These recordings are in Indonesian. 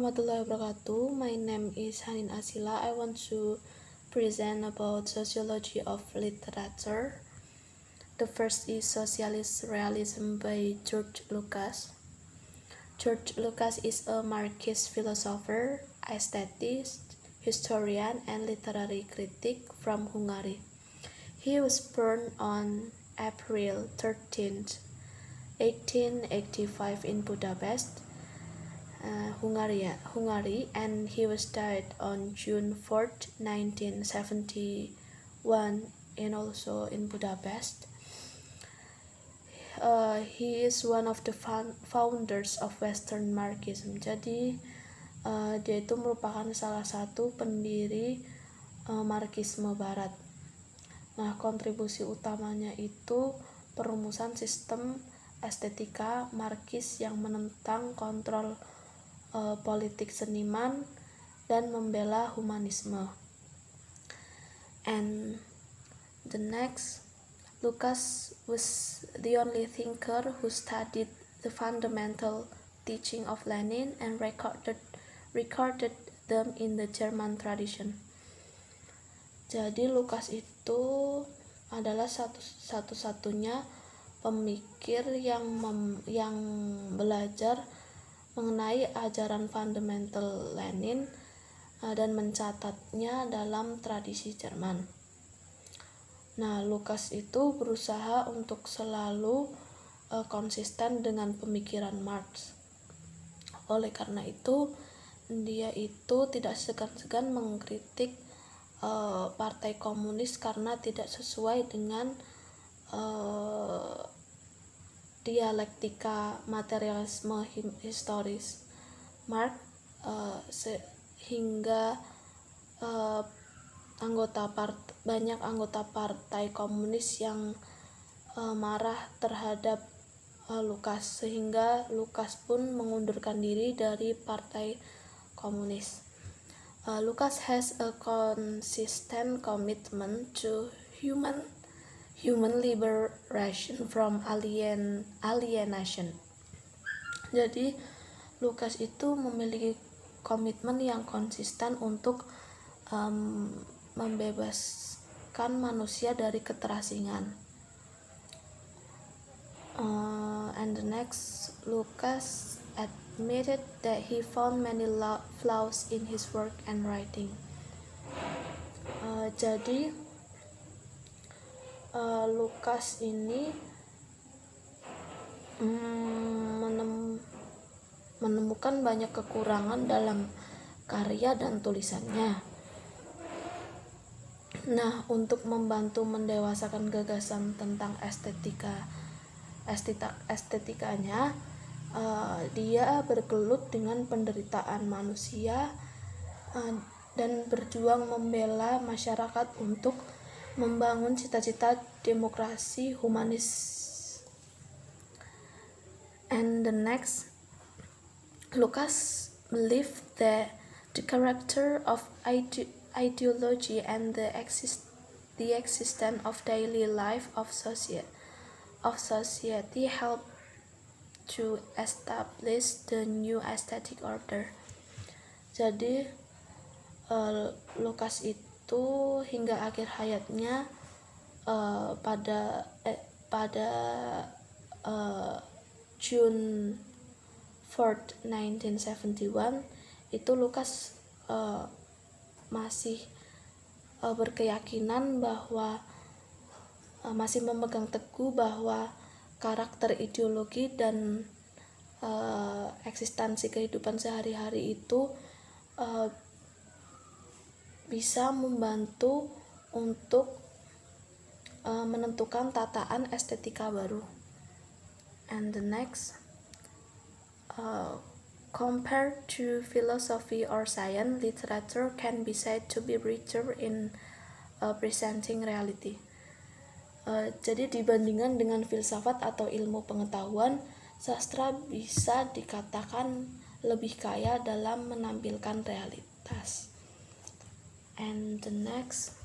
warahmatullahi wabarakatuh. My name is Hanin Asila. I want to present about sociology of literature. The first is Socialist Realism by George Lucas. George Lucas is a Marxist philosopher, aesthetist, historian, and literary critic from Hungary. He was born on April 13th, 1885 in Budapest, Hungary, and he was died on June 4th, 1971, and also in Budapest. He is one of the founders of Western Marxism. Jadi dia itu merupakan salah satu pendiri Marxisme Barat. Nah, kontribusi utamanya itu perumusan sistem estetika Marxis yang menentang kontrol politik seniman dan membela humanisme. And the next, Lucas was the only thinker who studied the fundamental teaching of Lenin and recorded them in the German tradition. Jadi Lucas itu adalah satu-satunya pemikir yang belajar mengenai ajaran fundamental Lenin dan mencatatnya dalam tradisi Jerman. Nah, Lucas itu berusaha untuk selalu konsisten dengan pemikiran Marx. Oleh karena itu, dia itu tidak segan-segan mengkritik Partai Komunis karena tidak sesuai dengan dialektika materialisme historis Marx, sehingga banyak anggota Partai Komunis yang marah terhadap Lucas, sehingga Lucas pun mengundurkan diri dari Partai Komunis. Lucas has a consistent commitment to human liberation from alienation. Jadi Lucas itu memiliki komitmen yang konsisten untuk membebaskan manusia dari keterasingan. And the next, Lucas admitted that he found many flaws in his work and writing. Jadi Lucas ini menemukan banyak kekurangan dalam karya dan tulisannya. Nah, untuk membantu mendewasakan gagasan tentang estetikanya, dia bergelut dengan penderitaan manusia dan berjuang membela masyarakat untuk membangun cita-cita demokrasi humanis. And the next, Lucas believed that the character of ideology and the existence of daily life of society help to establish the new aesthetic order. Jadi Lucas itu hingga akhir hayatnya pada June 4th, 1971 itu Lucas masih berkeyakinan bahwa masih memegang teguh bahwa karakter ideologi dan eksistensi kehidupan sehari-hari itu bisa membantu untuk menentukan tataan estetika baru. And the next, compared to philosophy or science, literature can be said to be richer in presenting reality. Jadi dibandingkan dengan filsafat atau ilmu pengetahuan, sastra bisa dikatakan lebih kaya dalam menampilkan realitas. And the next,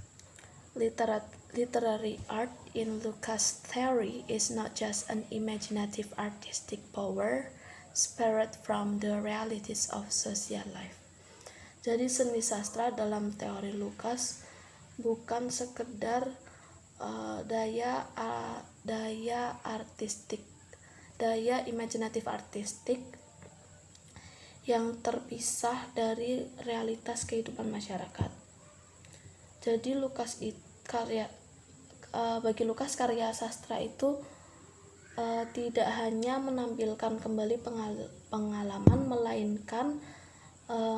literary art in Lucas' theory is not just an imaginative artistic power separate from the realities of social life. Jadi seni sastra dalam teori Lukács bukan sekedar daya imajinatif artistik yang terpisah dari realitas kehidupan masyarakat. Jadi bagi Lukács karya sastra itu tidak hanya menampilkan kembali pengalaman, melainkan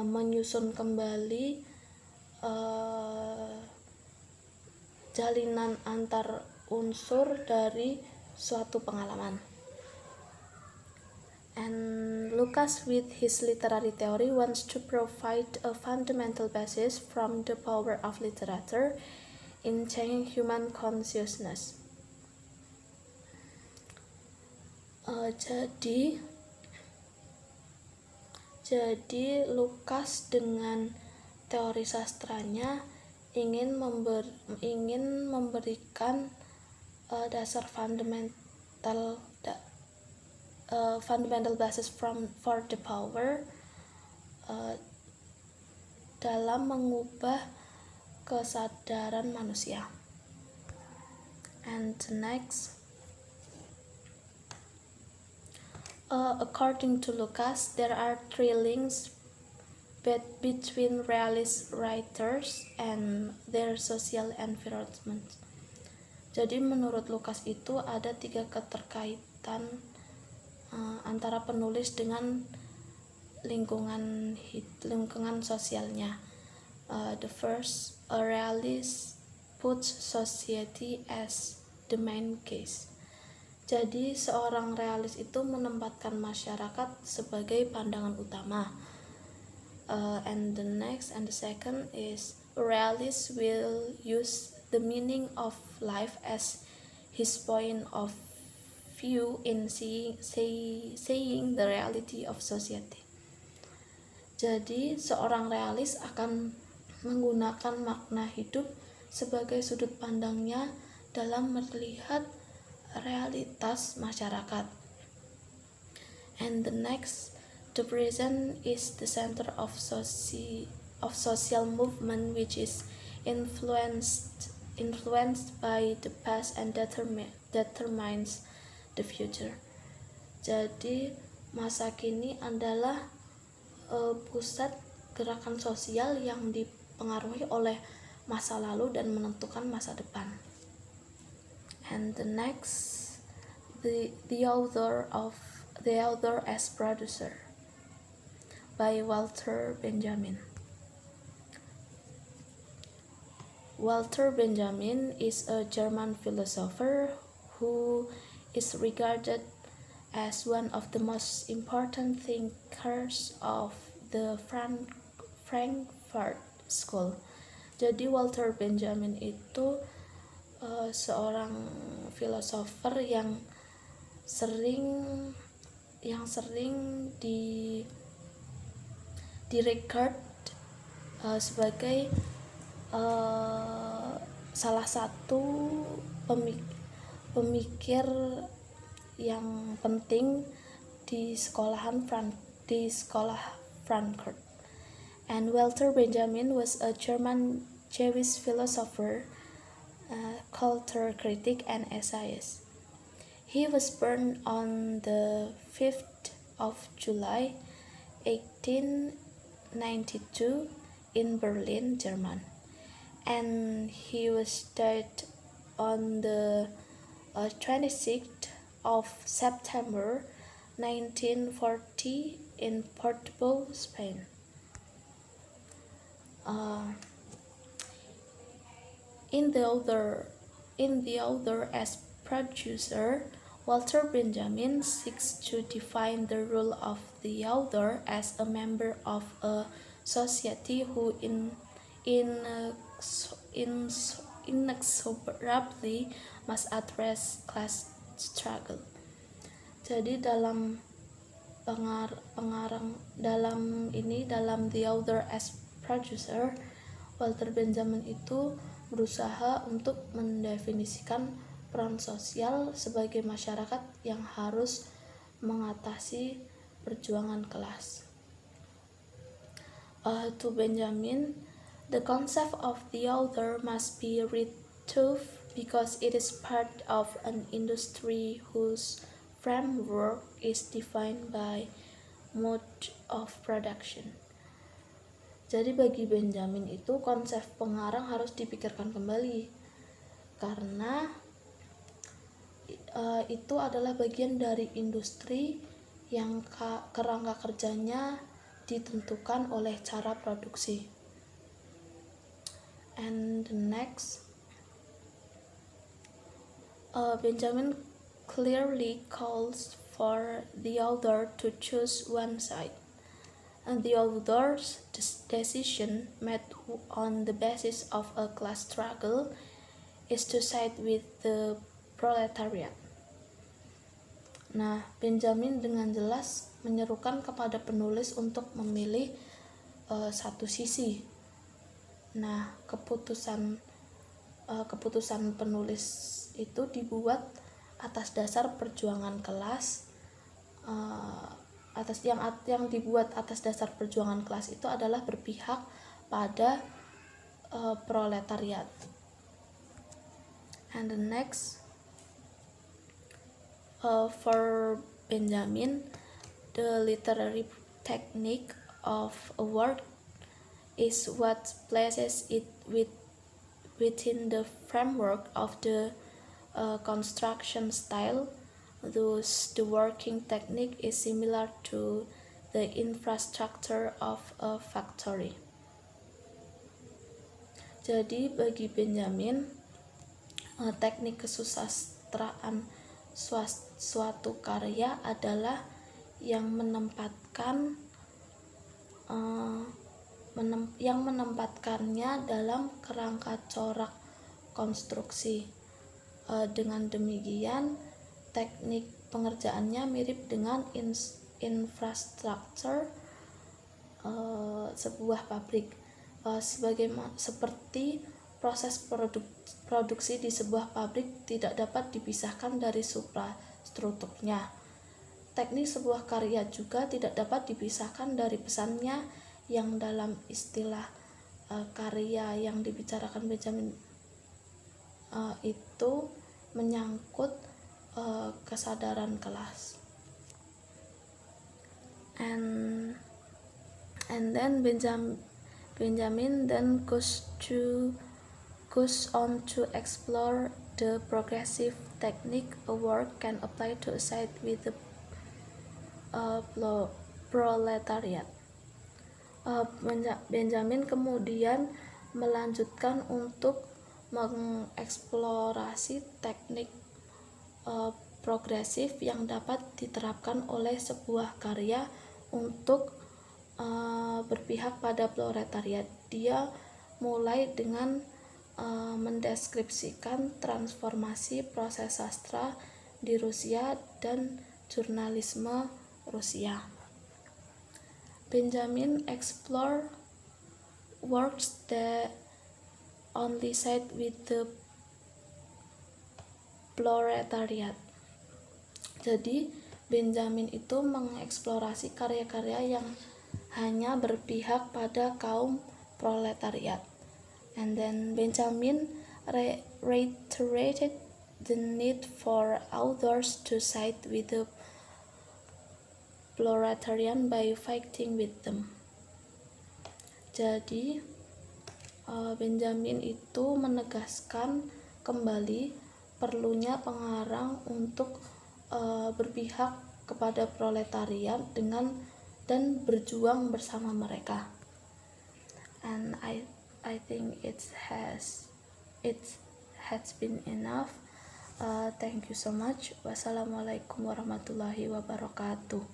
menyusun kembali jalinan antar unsur dari suatu pengalaman. And Lukács, with his literary theory, wants to provide a fundamental basis from the power of literature in changing human consciousness. Jadi Lukács dengan teori sastranya ingin memberikan dasar fundamental basis for the power dalam mengubah kesadaran manusia. And next, according to Lukács, there are three links between realist writers and their social environment. Jadi menurut Lukács itu ada 3 keterkaitan antara penulis dengan lingkungan sosialnya. The first, a realist puts society as the main case. Jadi seorang realis itu menempatkan masyarakat sebagai pandangan utama. And the second is, a realist will use the meaning of life as his point of view in seeing the reality of society. Jadi seorang realis akan menggunakan makna hidup sebagai sudut pandangnya dalam melihat realitas masyarakat. And the next, the present is the center of social movement, which is influenced by the past and determines the future. Jadi masa kini adalah pusat gerakan sosial yang dipengaruhi oleh masa lalu dan menentukan masa depan. And the next, the author as producer by Walter Benjamin. Walter Benjamin is a German philosopher who is regarded as one of the most important thinkers of the Frankfurt School. Jadi Walter Benjamin itu seorang filosofer yang sering di-regard sebagai salah satu pemikir yang penting di sekolah Frankfurt. And Walter Benjamin was a German Jewish philosopher, culture critic, and essayist. He was born on the 5th of July 1892 in Berlin, German, and he was died on the 26th of September 1940 in Portobelo, Spain. In the author as producer, Walter Benjamin seeks to define the role of the author as a member of a society who inexorably must address class struggle. Jadi dalam dalam The Author as Producer, Walter Benjamin itu berusaha untuk mendefinisikan peran sosial sebagai masyarakat yang harus mengatasi perjuangan kelas. To Benjamin, the concept of the author must be retooled because it is part of an industry whose framework is defined by mode of production. Jadi bagi Benjamin itu konsep pengarang harus dipikirkan kembali karena itu adalah bagian dari industri yang kerangka kerjanya ditentukan oleh cara produksi. And the next, Benjamin clearly calls for the author to choose one side, and the author's decision made on the basis of a class struggle is to side with the proletariat. Nah, Benjamin dengan jelas menyerukan kepada penulis untuk memilih satu sisi. Nah, keputusan penulis itu dibuat atas dasar perjuangan kelas. Yang dibuat atas dasar perjuangan kelas itu adalah berpihak pada proletariat. And the next, for Benjamin, the literary technique of a work is what places it within the framework of the construction style. Thus, the working technique is similar to the infrastructure of a factory. Jadi bagi Benjamin, teknik kesusastraan suatu karya adalah yang menempatkannya dalam kerangka corak konstruksi. Dengan demikian, teknik pengerjaannya mirip dengan infrastruktur sebuah pabrik. Seperti proses produksi di sebuah pabrik tidak dapat dipisahkan dari suprastrukturnya. Teknik sebuah karya juga tidak dapat dipisahkan dari pesannya, yang dalam istilah karya yang dibicarakan Benjamin itu menyangkut kesadaran kelas. And then Benjamin then goes on to explore the progressive technique a work can apply to side with the proletariat. Benjamin kemudian melanjutkan untuk mengeksplorasi teknik progresif yang dapat diterapkan oleh sebuah karya untuk berpihak pada proletariat. Dia mulai dengan mendeskripsikan transformasi proses sastra di Rusia dan jurnalisme Rusia. Benjamin explore works that only side with the proletariat. Jadi Benjamin itu mengeksplorasi karya-karya yang hanya berpihak pada kaum proletariat. And then Benjamin reiterated the need for authors to side with the proletariat by fighting with them. Jadi Benjamin itu menegaskan kembali perlunya pengarang untuk berpihak kepada proletariat dan berjuang bersama mereka. And I think it has been enough. Thank you so much. Wassalamualaikum warahmatullahi wabarakatuh.